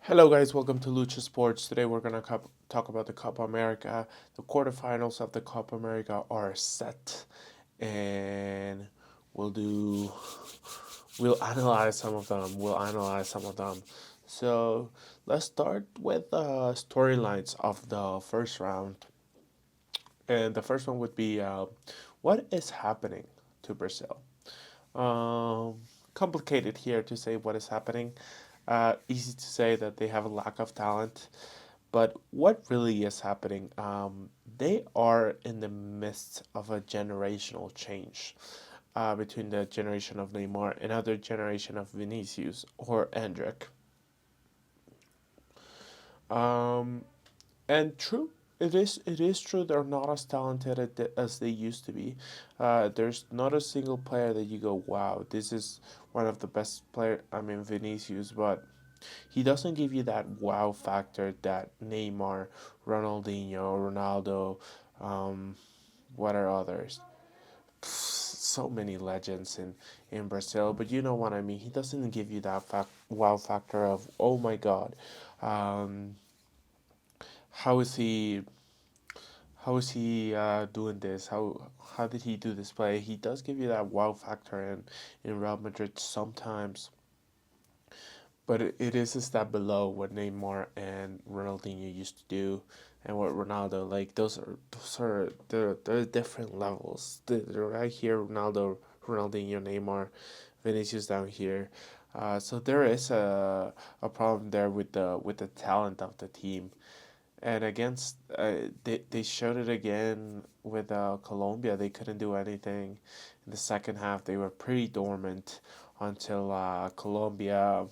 Hello, guys. Welcome to Lucha Sports. Today we're gonna talk about the Copa America. The quarterfinals of the Copa America are set, and we'll do we'll analyze some of them. So let's start with the storylines of the first round, and the first one would be what is happening to Brazil. Um, Complicated here to say what is happening. Easy to say that they have a lack of talent. But what really is happening? They are in the midst of a generational change between the generation of Neymar and other generation of Vinicius or Endrick. Um, and true, it is true they're not as talented as they used to be. There's not a single player that you go, wow, this is one of the best player. I mean Vinicius, but he doesn't give you that wow factor that Neymar, Ronaldinho, Ronaldo, um, what are others? So many legends in Brazil, but you know what I mean. He doesn't give you that wow factor of oh my god, um, how is he? How is he doing this? How did he do this play? He does give you that wow factor in Real Madrid sometimes, but it is a step below what Neymar and Ronaldinho used to do, and what Ronaldo like. They're different levels. They're right here, Ronaldinho, Neymar, Vinicius down here. So there is a problem there with the talent of the team. And against they showed it again with Colombia. They couldn't do anything in the second half. They were pretty dormant until Colombia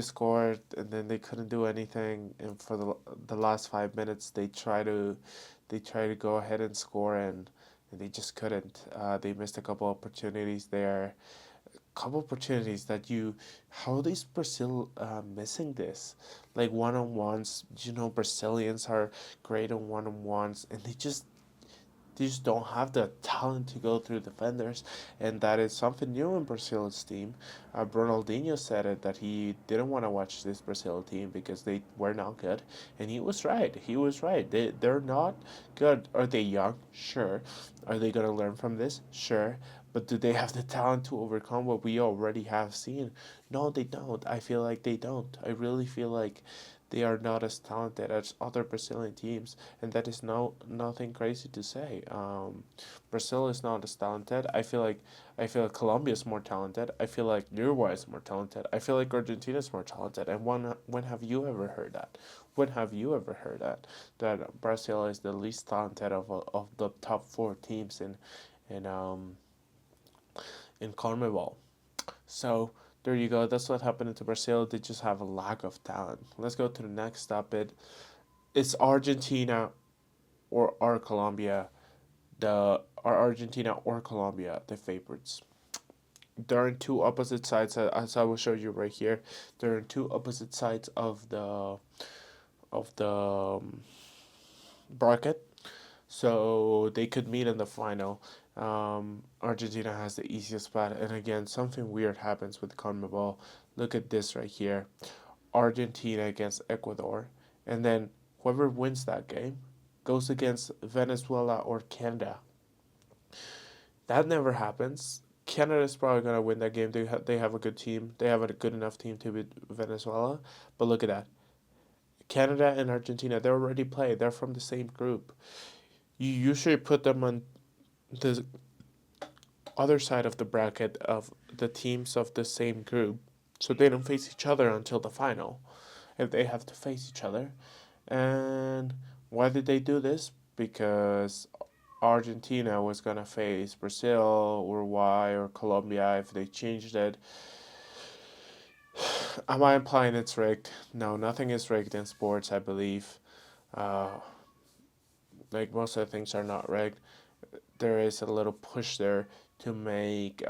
scored, and then they couldn't do anything. And for the last 5 minutes, they try to go ahead and score, and they just couldn't. They missed a couple opportunities there. Couple opportunities that you, how is Brazil missing this? Like one on ones, Brazilians are great on one-on-ones, and they just don't have the talent to go through defenders, and that is something new in Brazil's team. Ronaldinho said it that he didn't want to watch this Brazil team because they were not good, and he was right. He was right. They're not good. Are they young? Sure. Are they gonna learn from this? Sure. But do they have the talent to overcome what we already have seen? No, they don't. I feel like they don't. I really feel like they are not as talented as other Brazilian teams, and that is nothing crazy to say. Brazil is not as talented. I feel like Colombia is more talented. I feel like Uruguay is more talented. I feel like Argentina is more talented. And when have you ever heard that? When have you ever heard that Brazil is the least talented of the top four teams in in CONMEBOL? So there you go. That's what happened to Brazil. They just have a lack of talent. Let's go to the next topic. It's Argentina or are Colombia the favorites? They're in two opposite sides, as I will show you right here. They're in two opposite sides of the bracket, so they could meet in the final. Argentina has the easiest spot, and again, something weird happens with CONMEBOL. Look at this right here: Argentina against Ecuador, and then whoever wins that game goes against Venezuela or Canada. That never happens. Canada is probably gonna win that game. They have a good team. They have a good enough team to beat Venezuela. But look at that. Canada and Argentina, they already play. They're from the same group. You usually put them on the other side of the bracket of the teams of the same group, so they don't face each other until the final, if they have to face each other. And why did they do this? Because Argentina was gonna face Brazil, Uruguay, or Colombia if they changed it. Am I implying it's rigged? No, nothing is rigged in sports, I believe. Uh, like most of the things are not rigged. There is a little push there to make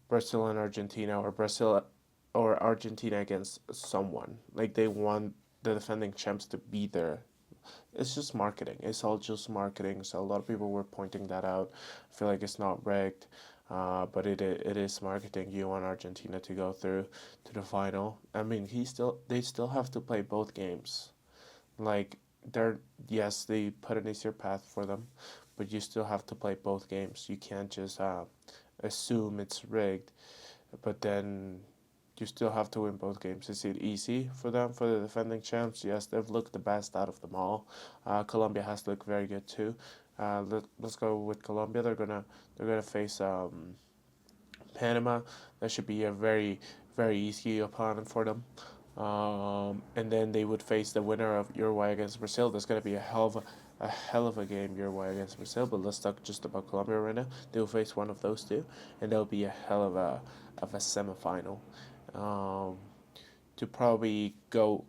Brazil and Argentina, or Brazil or Argentina against someone. Like they want the defending champs to be there. It's just marketing. It's all just marketing. So a lot of people were pointing that out. I feel like it's not rigged. But it is marketing. You want Argentina to go through to the final. I mean, they still have to play both games. Like they're yes, they put an easier path for them, but you still have to play both games. You can't just assume it's rigged, but then you still have to win both games. Is it easy for them, for the defending champs? Yes, they've looked the best out of them all. Colombia has looked very good too. Let's go with Colombia. They're gonna face Panama. That should be a very easy opponent for them. And then they would face the winner of Uruguay against Brazil. That's gonna be a hell of a game, Uruguay against Brazil. But let's talk just about Colombia right now. They'll face one of those two, and that'll be a hell of a semifinal. Um, to probably go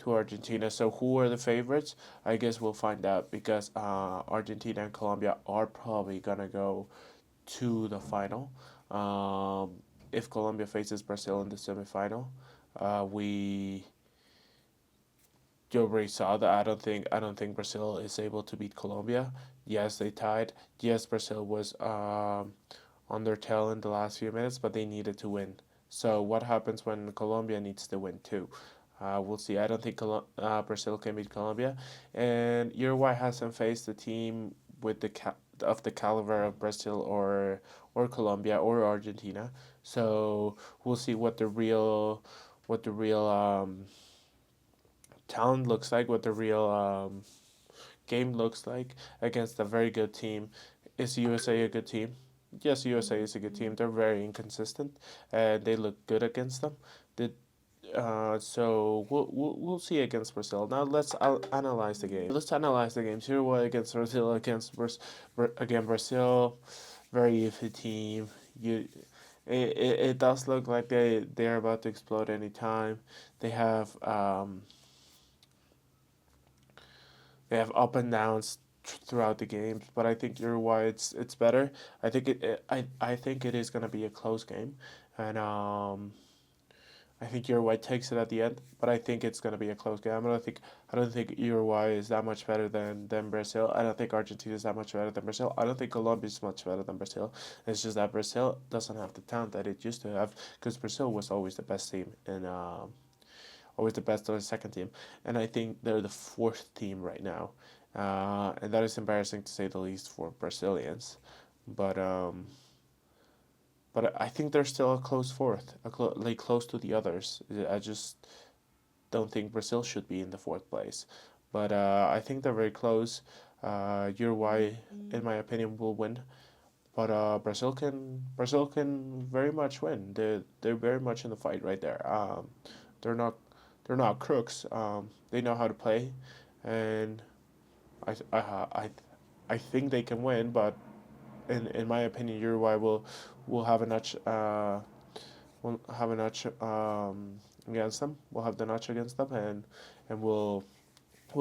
to Argentina. So who are the favorites? I guess we'll find out because Argentina and Colombia are probably gonna go to the final. If Colombia faces Brazil in the semifinal, we you already saw that. I don't think Brazil is able to beat Colombia. Yes, they tied. Yes, Brazil was on their tail in the last few minutes, but they needed to win. So what happens when Colombia needs to win too? We'll see. I don't think Brazil can beat Colombia, and Uruguay hasn't faced a team with of the caliber of Brazil or Colombia or Argentina. So we'll see what the real talent looks like, what the real game looks like against a very good team. Is USA a good team? Yes, USA is a good team. They're very inconsistent, and they look good against them. Did so we'll see against Brazil. Now let's analyze the game. Let's analyze the games. Uruguay against Brazil again Brazil, very iffy team. It does look like they're about to explode anytime. They have um, they have up and downs throughout the games, but I think Uruguay it's better. I think it is gonna be a close game, and I think Uruguay takes it at the end, but I think it's gonna be a close game. I don't think Uruguay is that much better than Brazil. I don't think Argentina is that much better than Brazil. I don't think Colombia is much better than Brazil. It's just that Brazil doesn't have the talent that it used to have because Brazil was always the best team and always the best or the second team, and I think they're the fourth team right now, and that is embarrassing to say the least for Brazilians, but um, but I think they're still a close fourth, like close to the others. I just don't think Brazil should be in the fourth place, but I think they're very close. Uruguay, in my opinion, will win, but Brazil can very much win. They're very much in the fight right there. They're not they're not crooks. They know how to play, and I I I I think they can win. But in my opinion, Uruguay will have a notch against them. We'll have the notch against them, and we'll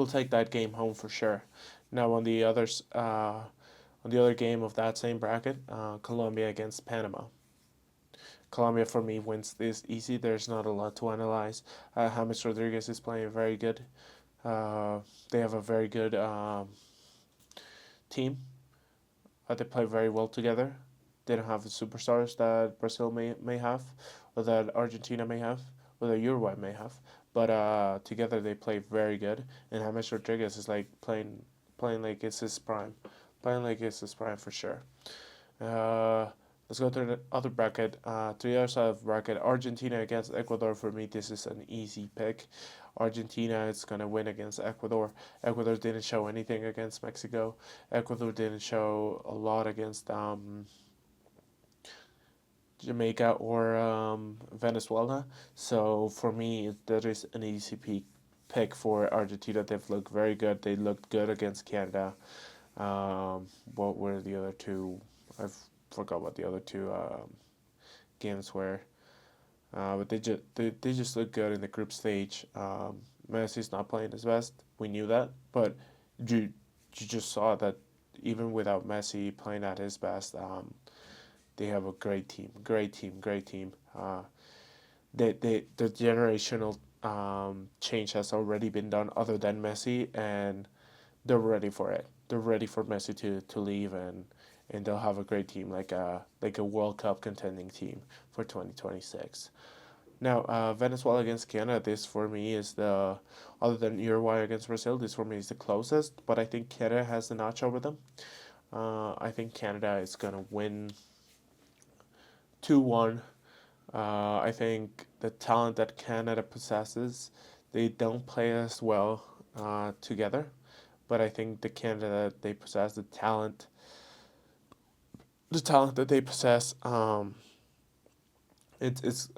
take that game home for sure. Now on the other game of that same bracket, Colombia against Panama. Colombia for me wins this easy. There's not a lot to analyze. James Rodriguez is playing very good. Uh, they have a very good team. They play very well together. They don't have the superstars that Brazil may have, or that Argentina may have, or that Uruguay may have. But together they play very good. And James Rodriguez is like playing like it's his prime, playing like it's his prime for sure. Uh, let's go to the other bracket. To the other side of the bracket, Argentina against Ecuador. For me, this is an easy pick. Argentina is gonna win against Ecuador. Ecuador didn't show anything against Mexico. Ecuador didn't show a lot against Jamaica or Venezuela. So for me, that is an easy pick for Argentina. They've looked very good. They looked good against Canada. What were the other two? I forgot what the other two games were. But they just look good in the group stage. Messi's not playing his best. We knew that, but you you just saw that even without Messi playing at his best, they have a great team, great team, great team. The generational change has already been done, other than Messi, and they're ready for it. They're ready for Messi to leave and they'll have a great team, like a World Cup contending team for 2026. Now, Venezuela against Canada. This for me is the other than Uruguay against Brazil. This for me is the closest, but I think Canada has the notch over them. I think Canada is gonna win 2-1. I think the talent that Canada possesses, they don't play as well together, but I think the Canada that they possess, the talent that they possess, it's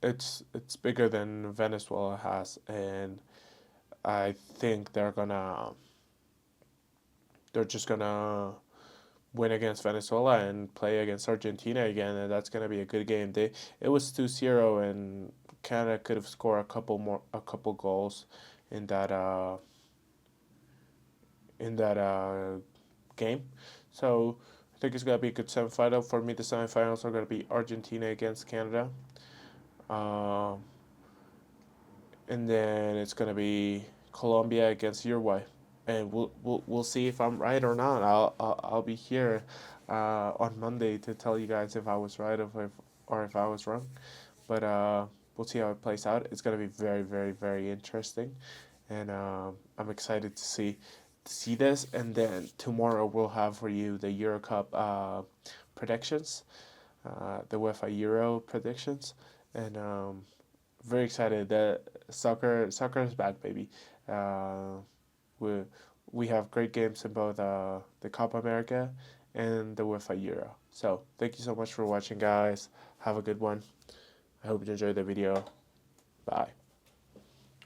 it's it's bigger than Venezuela has, and I think they're just gonna win against Venezuela and play against Argentina again, and that's gonna be a good game. It was 2-0, and Canada could have scored a couple goals in that game. So I think it's gonna be a good semifinal. For me, the semifinals are gonna be Argentina against Canada, uh, and then it's gonna be Colombia against Uruguay. And we'll see if I'm right or not. I'll be here on Monday to tell you guys if I was right or if I was wrong. But we'll see how it plays out. It's gonna be very very very interesting, and I'm excited to see this. And then tomorrow we'll have for you the Euro Cup predictions, the UEFA Euro predictions, and very excited that soccer is back, baby. We we have great games in both the Copa America and the UEFA Euro. So thank you so much for watching, guys. Have a good one. I hope you enjoyed the video. Bye.